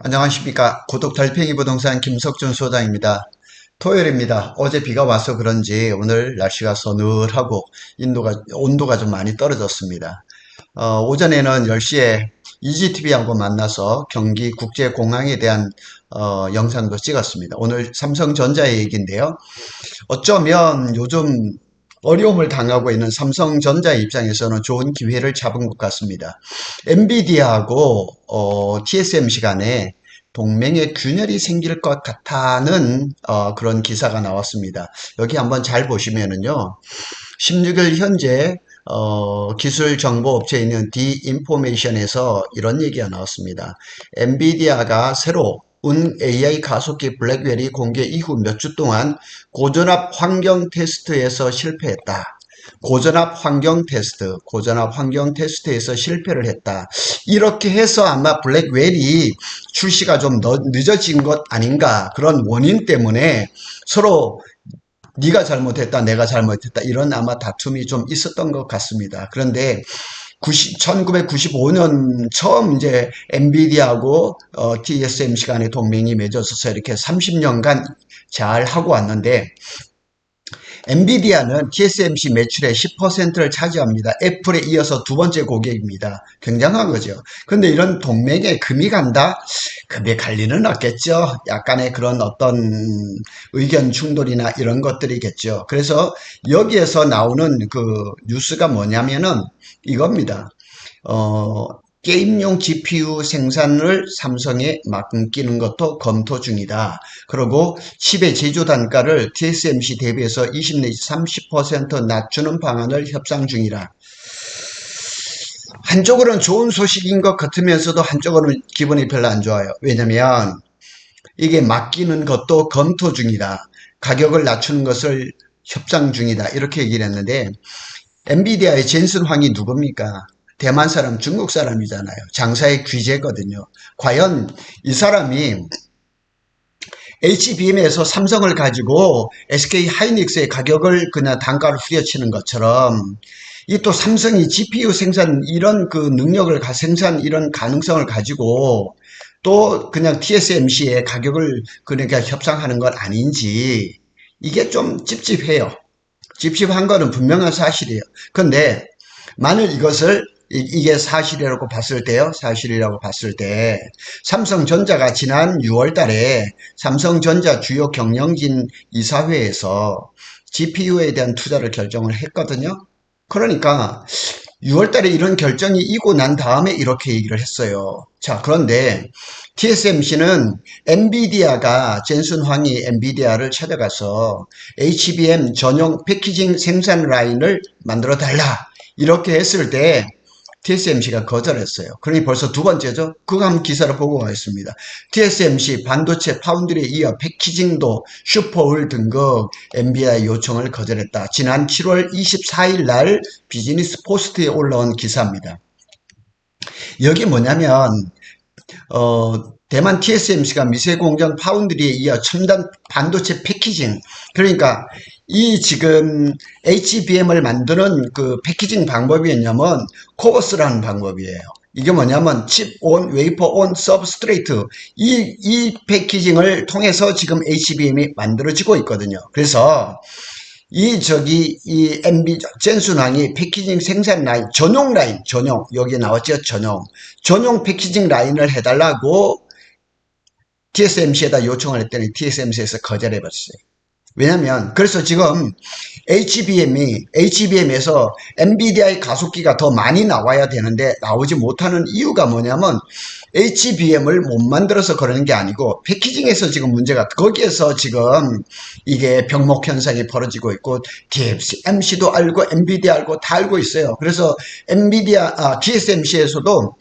안녕하십니까. 구독 달팽이 부동산 김석준 소장입니다. 토요일입니다. 어제 비가 와서 그런지 오늘 날씨가 서늘하고 온도가 좀 많이 떨어졌습니다. 오전에는 10시에 EGTV하고 만나서 경기 국제공항에 대한 영상도 찍었습니다. 오늘 삼성전자의 얘기인데요. 어쩌면 요즘 어려움을 당하고 있는 삼성전자의 입장에서는 좋은 기회를 잡은 것 같습니다. 엔비디아하고 TSMC 간에 동맹의 균열이 생길 것 같다는 그런 기사가 나왔습니다. 여기 한번 잘 보시면은요. 16일 현재 기술 정보 업체에 있는 디인포메이션에서 이런 얘기가 나왔습니다. 엔비디아가 새로 AI 가속기 블랙웰이 공개 이후 몇 주 동안 고전압 환경 테스트에서 실패했다. 고전압 환경 테스트에서 실패를 했다. 이렇게 해서 아마 블랙웰이 출시가 좀 늦어진 것 아닌가, 그런 원인 때문에 서로 네가 잘못했다, 내가 잘못했다, 이런 아마 다툼이 좀 있었던 것 같습니다. 그런데 1995년 처음 이제 엔비디아하고 TSMC 간의 동맹이 맺어져서 이렇게 30년간 잘 하고 왔는데, 엔비디아는 TSMC 매출의 10%를 차지합니다. 애플에 이어서 두 번째 고객입니다. 굉장한 거죠. 근데 이런 동맹에 금이 간다? 금이 갈 리는 없겠죠. 약간의 그런 어떤 의견 충돌이나 이런 것들이겠죠. 그래서 여기에서 나오는 그 뉴스가 뭐냐면은 이겁니다. 게임용 GPU 생산을 삼성에 맡기는 것도 검토 중이다. 그리고 칩의 제조 단가를 TSMC 대비해서 20 내지 30% 낮추는 방안을 협상 중이라. 한쪽으로는 좋은 소식인 것 같으면서도 한쪽으로는 기분이 별로 안 좋아요. 왜냐면 이게 맡기는 것도 검토 중이다. 가격을 낮추는 것을 협상 중이다. 이렇게 얘기를 했는데, 엔비디아의 젠슨 황이 누굽니까? 대만 사람, 중국 사람이잖아요. 장사의 귀재거든요. 과연 이 사람이 HBM에서 삼성을 가지고 SK 하이닉스의 가격을 그냥 단가를 후려치는 것처럼, 이 또 삼성이 GPU 생산 이런 그 능력을 생산 이런 가능성을 가지고 또 그냥 TSMC의 가격을 그러니까 협상하는 건 아닌지, 이게 좀 찝찝해요. 찝찝한 거는 분명한 사실이에요. 근데 만일 이게 사실이라고 봤을 때요. 사실이라고 봤을 때 삼성전자가 지난 6월 달에 삼성전자 주요 경영진 이사회에서 GPU에 대한 투자를 결정을 했거든요. 그러니까 6월 달에 이런 결정이 이고 난 다음에 이렇게 얘기를 했어요. 자, 그런데 TSMC는 엔비디아가 젠슨 황이 엔비디아를 찾아가서 HBM 전용 패키징 생산 라인을 만들어 달라, 이렇게 했을 때 TSMC가 거절했어요. 그러니 벌써 두 번째죠. 그거 한번 기사를 보고 가겠습니다. TSMC 반도체 파운드리에 이어 패키징도 슈퍼울 등급 엔비디아 요청을 거절했다. 지난 7월 24일 날 비즈니스 포스트에 올라온 기사입니다. 여기 뭐냐면 대만 TSMC가 미세공정 파운드리에 이어 첨단 반도체 패키징, 그러니까 이 지금 HBM을 만드는 그 패키징 방법이 뭐냐면 코버스라는 방법이에요. 이게 뭐냐면 칩 온, 웨이퍼 온, 서브스트레이트, 이 패키징을 통해서 지금 HBM이 만들어지고 있거든요. 그래서 이 젠순항이 패키징 생산 라인, 여기 나왔죠, 전용 패키징 라인을 해달라고 TSMC에다 요청을 했더니 TSMC에서 거절해버렸어요. 왜냐면, 그래서 지금 HBM에서 엔비디아의 가속기가 더 많이 나와야 되는데 나오지 못하는 이유가 뭐냐면 HBM을 못 만들어서 그러는 게 아니고 패키징에서 지금 문제가, 거기에서 지금 이게 병목 현상이 벌어지고 있고 TSMC도 알고 엔비디아 알고 다 알고 있어요. 그래서 TSMC에서도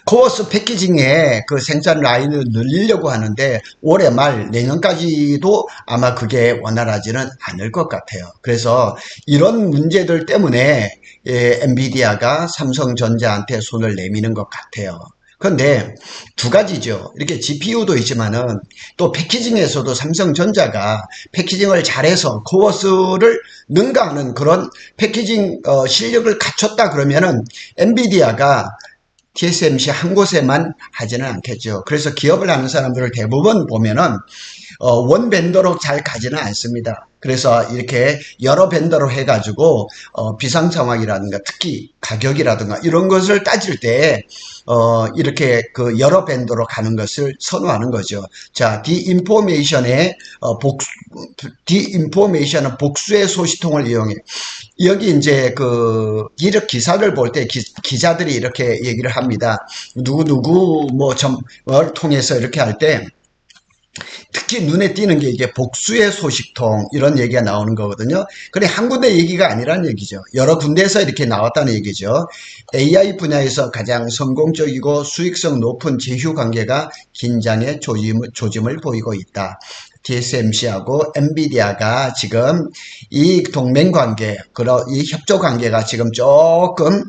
코어스 패키징에 그 생산 라인을 늘리려고 하는데 올해 말 내년까지도 아마 그게 원활하지는 않을 것 같아요. 그래서 이런 문제들 때문에 엔비디아가 삼성전자한테 손을 내미는 것 같아요. 그런데 두 가지죠. 이렇게 GPU도 있지만은 또 패키징에서도 삼성전자가 패키징을 잘해서 코어스를 능가하는 그런 패키징 실력을 갖췄다 그러면은 엔비디아가 TSMC 한 곳에만 하지는 않겠죠. 그래서 기업을 하는 사람들을 대부분 보면은 원 벤더로 잘 가지는 않습니다. 그래서 이렇게 여러 벤더로 해가지고 비상 상황이라든가 특히 가격이라든가 이런 것을 따질 때 이렇게 그 여러 벤더로 가는 것을 선호하는 거죠. 자, 디인포메이션은 복수의 소시통을 이용해. 여기 이제 그 이력 기사를 볼 때 기자들이 이렇게 얘기를 합니다. 누구 뭘 통해서 이렇게 할 때 특히 눈에 띄는 게 이게 복수의 소식통 이런 얘기가 나오는 거거든요. 그래 한 군데 얘기가 아니라는 얘기죠. 여러 군데에서 이렇게 나왔다는 얘기죠. AI 분야에서 가장 성공적이고 수익성 높은 제휴 관계가 긴장의 조짐을 보이고 있다. TSMC하고 엔비디아가 지금 이 동맹 관계, 이 협조 관계가 지금 조금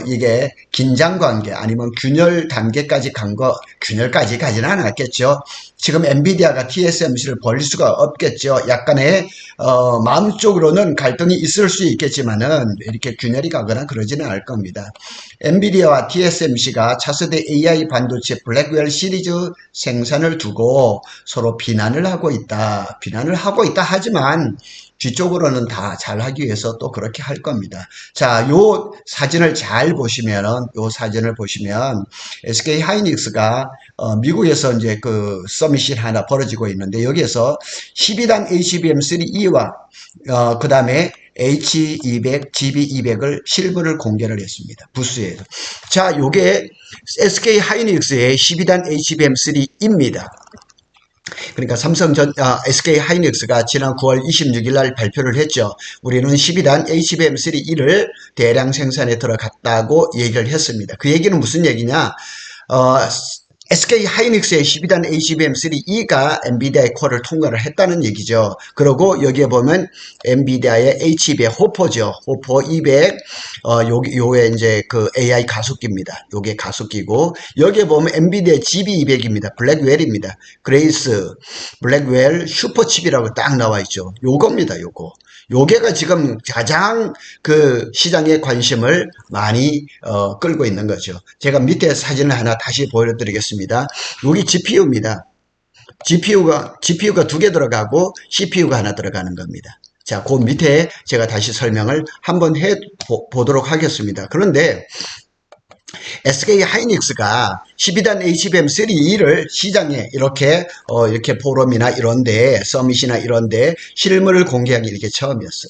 이게 긴장 관계 아니면 균열 단계까지 균열까지 가지는 않았겠죠. 지금 엔비디아가 TSMC를 버릴 수가 없겠죠. 약간의 마음적으로는 갈등이 있을 수 있겠지만은 이렇게 균열이 가거나 그러지는 않을 겁니다. 엔비디아와 TSMC가 차세대 AI 반도체 블랙웰 시리즈 생산을 두고 서로 비난을 하고 있다. 하지만 뒤쪽으로는 다 잘하기 위해서 또 그렇게 할 겁니다. 자, 요 사진을 보시면 SK 하이닉스가 미국에서 이제 그 서밋이 하나 벌어지고 있는데 여기에서 12단 HBM3E와 그 다음에 H200, GB200을 실물을 공개를 했습니다. 부스에서. 자, 요게 SK 하이닉스의 12단 HBM3E입니다. 그러니까 SK 하이닉스가 지난 9월 26일 날 발표를 했죠. 우리는 12단 HBM3E를 대량 생산에 들어갔다고 얘기를 했습니다. 그 얘기는 무슨 얘기냐? SK 하이닉스의 12단 HBM3E가 엔비디아의 콜을 통과를 했다는 얘기죠. 그리고 여기에 보면 엔비디아의 H200 호퍼죠. 호퍼 200, 요게 이제 그 AI 가속기입니다. 요게 가속기고, 여기에 보면 엔비디아의 GB200입니다. 블랙웰입니다. 그레이스, 블랙웰 슈퍼칩이라고 딱 나와 있죠. 요겁니다, 요거. 요게가 지금 가장 그 시장의 관심을 많이 끌고 있는 거죠. 제가 밑에 사진을 하나 다시 보여드리겠습니다. 여기 GPU입니다. GPU가 두 개 들어가고 CPU가 하나 들어가는 겁니다. 자, 그 밑에 제가 다시 설명을 한번 해 보도록 하겠습니다. 그런데 SK 하이닉스가 12단 HBM3E를 시장에 이렇게 포럼이나 이런데 서밋이나 이런데 실물을 공개하기 이렇게 처음이었어요.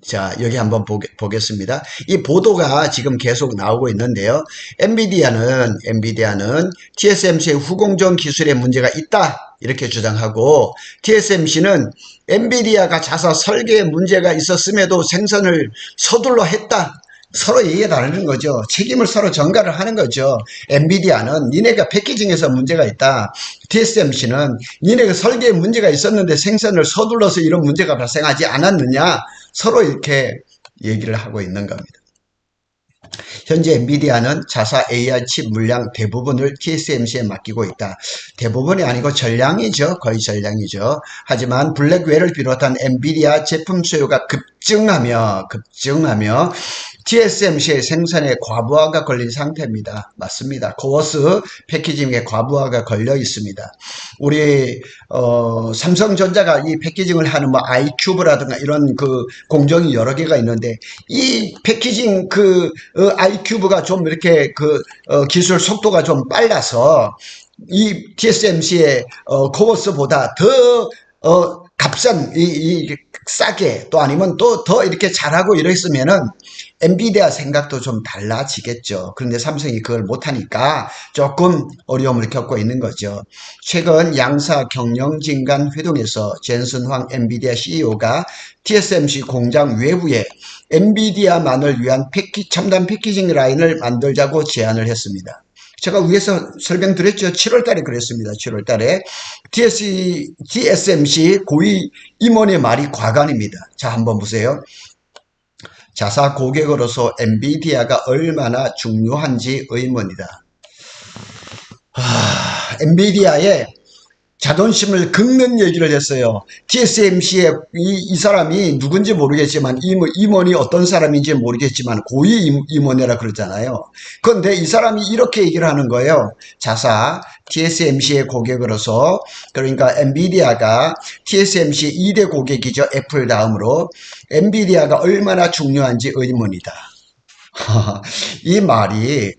자, 여기 한번 보겠습니다. 이 보도가 지금 계속 나오고 있는데요. 엔비디아는 TSMC의 후공정 기술에 문제가 있다 이렇게 주장하고, TSMC는 엔비디아가 자사 설계에 문제가 있었음에도 생산을 서둘러 했다. 서로 얘기가 다르는 거죠. 책임을 서로 전가를 하는 거죠. 엔비디아는 니네가 패키징에서 문제가 있다. TSMC는 니네가 설계에 문제가 있었는데 생산을 서둘러서 이런 문제가 발생하지 않았느냐. 서로 이렇게 얘기를 하고 있는 겁니다. 현재 엔비디아는 자사 AI 칩 물량 대부분을 TSMC에 맡기고 있다. 대부분이 아니고 전량이죠. 거의 전량이죠. 하지만 블랙웰을 비롯한 엔비디아 제품 수요가 급증하며 TSMC의 생산에 과부하가 걸린 상태입니다. 맞습니다. 코어스 패키징에 과부하가 걸려 있습니다. 우리 삼성전자가 이 패키징을 하는 아이큐브라든가 이런 그 공정이 여러 개가 있는데, 이 패키징 아이큐브가 좀 이렇게 기술 속도가 좀 빨라서 이 TSMC의 코어스보다 더 값싼 싸게 또 아니면 또 더 이렇게 잘하고 이랬으면은 엔비디아 생각도 좀 달라지겠죠. 그런데 삼성이 그걸 못하니까 조금 어려움을 겪고 있는 거죠. 최근 양사 경영진 간 회동에서 젠슨 황 엔비디아 CEO가 TSMC 공장 외부에 엔비디아만을 위한 첨단 패키징 라인을 만들자고 제안을 했습니다. 제가 위에서 설명드렸죠. 7월 달에 그랬습니다. 7월 달에. TSMC 고위 임원의 말이 과관입니다. 자, 한번 보세요. 자사 고객으로서 엔비디아가 얼마나 중요한지 의문이다. 엔비디아의 자존심을 긁는 얘기를 했어요. TSMC의 이 사람이 누군지 모르겠지만 임원이 어떤 사람인지 모르겠지만 고위 임원이라 그러잖아요. 그런데 이 사람이 이렇게 얘기를 하는 거예요. 자사 TSMC의 고객으로서, 그러니까 엔비디아가 TSMC 2대 고객이죠. 애플 다음으로. 엔비디아가 얼마나 중요한지 의문이다. 이 말이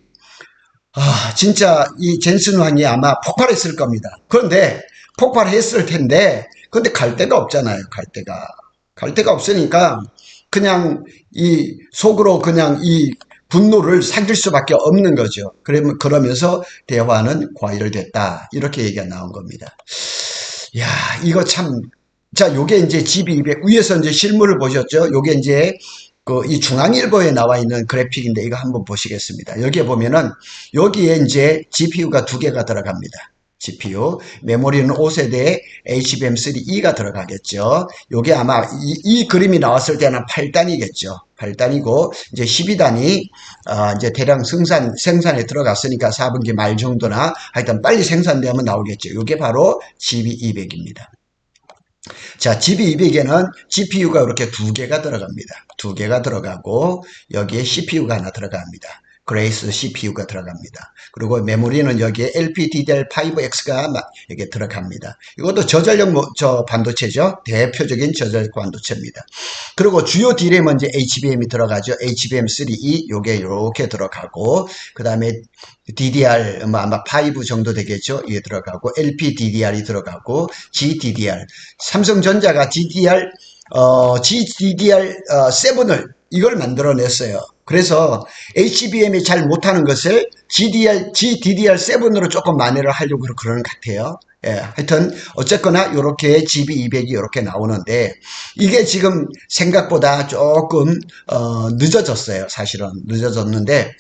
진짜 이 젠슨 황이 아마 폭발했을 겁니다. 그런데 폭발했을 텐데, 근데 갈 데가 없잖아요. 갈 데가 없으니까 그냥 이 속으로 그냥 이 분노를 삭일 수밖에 없는 거죠. 그러면서 대화는 과열됐다. 이렇게 얘기가 나온 겁니다. 야, 이거 참. 자, 요게 이제 GB200 위에서 이제 실물을 보셨죠? 요게 이제 이 중앙일보에 나와 있는 그래픽인데 이거 한번 보시겠습니다. 여기에 보면은 여기에 이제 GPU가 두 개가 들어갑니다. GPU 메모리는 5세대 HBM3E가 들어가겠죠. 요게 아마 이 그림이 나왔을 때는 8단이겠죠. 8단이고 이제 12단이 이제 대량 생산에 들어갔으니까 4분기 말 정도나 하여튼 빨리 생산되면 나오겠죠. 요게 바로 GB200입니다. 자, GB200에는 GPU가 이렇게 두 개가 들어갑니다. 두 개가 들어가고 여기에 CPU가 하나 들어갑니다. 그레이스 CPU가 들어갑니다. 그리고 메모리는 여기에 LPDDR5X가 이게 들어갑니다. 이것도 저전력 반도체죠. 대표적인 저전력 반도체입니다. 그리고 주요 D램은 이제 HBM이 들어가죠. HBM3E 요게 이렇게 들어가고, 그 다음에 DDR 아마 5 정도 되겠죠. 이게 들어가고 LPDDR이 들어가고 GDDR. 삼성전자가 GDDR7을 이걸 만들어냈어요. 그래서 HBM이 잘 못하는 것을 GDDR7으로 조금 만회를 하려고 그러는 것 같아요. 예, 하여튼 어쨌거나 이렇게 GB200이 이렇게 나오는데 이게 지금 생각보다 조금 늦어졌어요. 사실은 늦어졌는데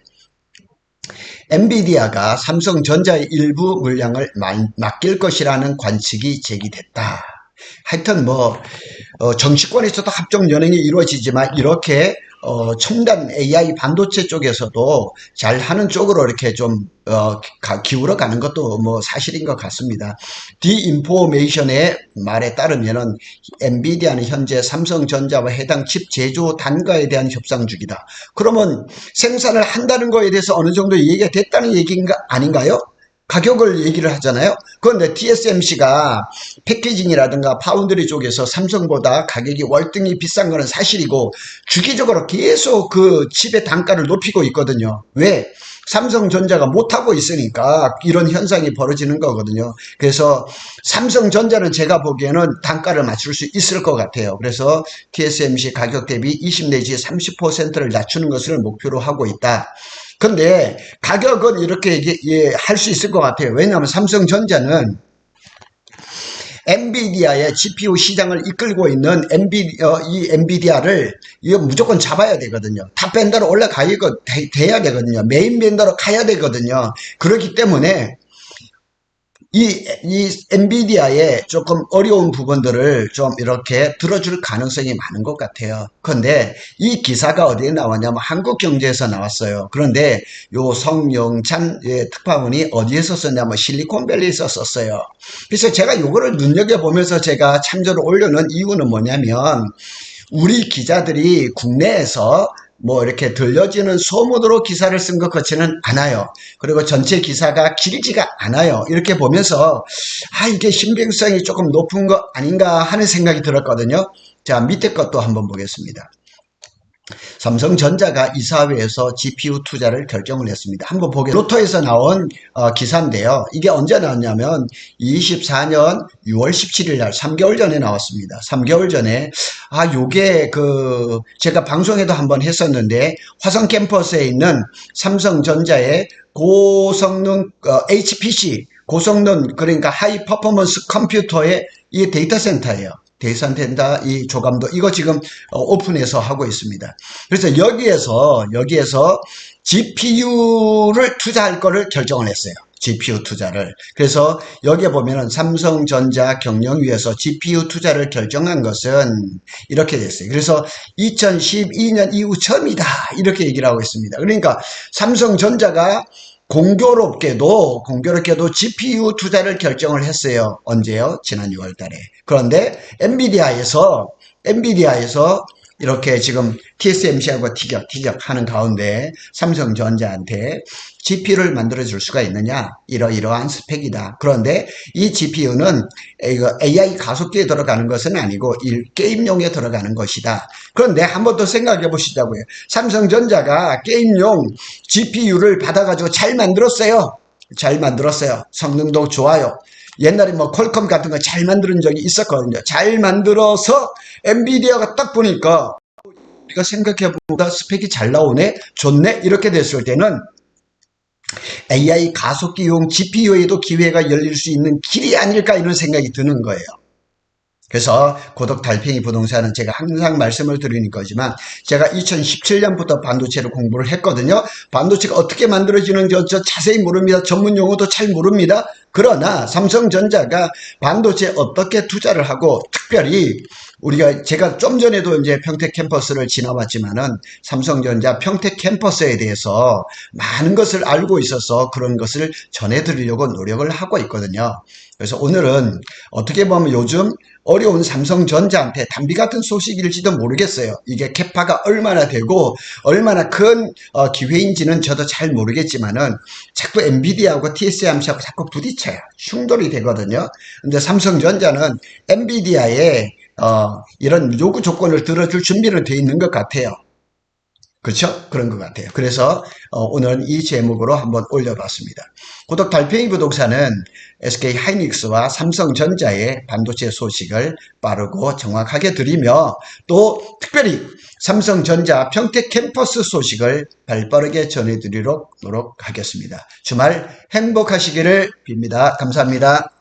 엔비디아가 삼성전자의 일부 물량을 맡길 것이라는 관측이 제기됐다. 하여튼 정치권에서도 합종 연행이 이루어지지만 이렇게 첨단 AI 반도체 쪽에서도 잘하는 쪽으로 이렇게 좀 기울어 가는 것도 사실인 것 같습니다. 디인포메이션의 말에 따르면은 엔비디아는 현재 삼성전자와 해당 칩 제조 단가에 대한 협상 중이다. 그러면 생산을 한다는 거에 대해서 어느 정도 얘기가 됐다는 얘기인가 아닌가요? 가격을 얘기를 하잖아요. 그런데 TSMC가 패키징이라든가 파운드리 쪽에서 삼성보다 가격이 월등히 비싼 거는 사실이고 주기적으로 계속 그 칩의 단가를 높이고 있거든요. 왜? 삼성전자가 못하고 있으니까 이런 현상이 벌어지는 거거든요. 그래서 삼성전자는 제가 보기에는 단가를 맞출 수 있을 것 같아요. 그래서 TSMC 가격 대비 20 내지 30%를 낮추는 것을 목표로 하고 있다. 근데 가격은 이렇게 할 수 있을 것 같아요. 왜냐하면 삼성전자는 엔비디아의 GPU 시장을 이끌고 있는 이 엔비디아를 이거 무조건 잡아야 되거든요. 탑 밴더로 돼야 되거든요. 메인 밴더로 가야 되거든요. 그렇기 때문에 이 엔비디아의 조금 어려운 부분들을 좀 이렇게 들어줄 가능성이 많은 것 같아요. 그런데 이 기사가 어디에 나왔냐면 한국경제에서 나왔어요. 그런데 요 성영찬 특파원이 어디에서 썼냐면 실리콘밸리에서 썼어요. 그래서 제가 요거를 눈여겨보면서 제가 참조를 올려놓은 이유는 뭐냐면 우리 기자들이 국내에서 이렇게 들려지는 소문으로 기사를 쓴 것 같지는 않아요. 그리고 전체 기사가 길지가 않아요. 이렇게 보면서 이게 신빙성이 조금 높은 거 아닌가 하는 생각이 들었거든요. 자, 밑에 것도 한번 보겠습니다. 삼성전자가 이사회에서 GPU 투자를 결정을 했습니다. 한번 보겠습니다. 로터에서 나온 기사인데요. 이게 언제 나왔냐면 24년 6월 17일 날 3개월 전에 나왔습니다. 3개월 전에 요게 제가 방송에도 한번 했었는데 화성 캠퍼스에 있는 삼성전자의 고성능 HPC 고성능 그러니까 하이 퍼포먼스 컴퓨터의 이 데이터 센터예요. 데이터센터 이 조감도 이거 지금 오픈해서 하고 있습니다. 그래서 여기에서 GPU를 투자할 거를 결정을 했어요. GPU 투자를. 그래서 여기에 보면은 삼성전자 경영위에서 GPU 투자를 결정한 것은 이렇게 됐어요. 그래서 2012년 이후 처음이다. 이렇게 얘기를 하고 있습니다. 그러니까 삼성전자가 공교롭게도 GPU 투자를 결정을 했어요. 언제요? 지난 6월 달에. 그런데 엔비디아에서 이렇게 지금 TSMC하고 티격태격 하는 가운데 삼성전자한테 GPU를 만들어 줄 수가 있느냐? 이러이러한 스펙이다. 그런데 이 GPU는 AI 가속기에 들어가는 것은 아니고 게임용에 들어가는 것이다. 그런데 한 번 더 생각해 보시자고요. 삼성전자가 게임용 GPU를 받아가지고 잘 만들었어요. 잘 만들었어요. 성능도 좋아요. 옛날에 뭐 퀄컴 같은 거 잘 만드는 적이 있었거든요. 잘 만들어서 엔비디아가 딱 보니까 우리가 생각해보다 스펙이 잘 나오네, 좋네, 이렇게 됐을 때는 AI 가속기용 GPU에도 기회가 열릴 수 있는 길이 아닐까 이런 생각이 드는 거예요. 그래서 고덕 달팽이 부동산은 제가 항상 말씀을 드리는 거지만 제가 2017년부터 반도체를 공부를 했거든요. 반도체가 어떻게 만들어지는지 저 자세히 모릅니다. 전문 용어도 잘 모릅니다. 그러나 삼성전자가 반도체에 어떻게 투자를 하고 특별히 제가 좀 전에도 이제 평택 캠퍼스를 지나왔지만은 삼성전자 평택 캠퍼스에 대해서 많은 것을 알고 있어서 그런 것을 전해드리려고 노력을 하고 있거든요. 그래서 오늘은 어떻게 보면 요즘 어려운 삼성전자한테 담비 같은 소식일지도 모르겠어요. 이게 캐파가 얼마나 되고 얼마나 큰 기회인지는 저도 잘 모르겠지만은 자꾸 엔비디아하고 TSMC하고 자꾸 부딪혀요. 충돌이 되거든요. 근데 삼성전자는 엔비디아의 이런 요구 조건을 들어줄 준비는 돼 있는 것 같아요. 그렇죠? 그런 것 같아요. 그래서 오늘은 이 제목으로 한번 올려봤습니다. 고덕 달팽이 부동산은 SK 하이닉스와 삼성전자의 반도체 소식을 빠르고 정확하게 드리며 또 특별히 삼성전자 평택 캠퍼스 소식을 발빠르게 전해드리도록 노력하겠습니다. 주말 행복하시기를 빕니다. 감사합니다.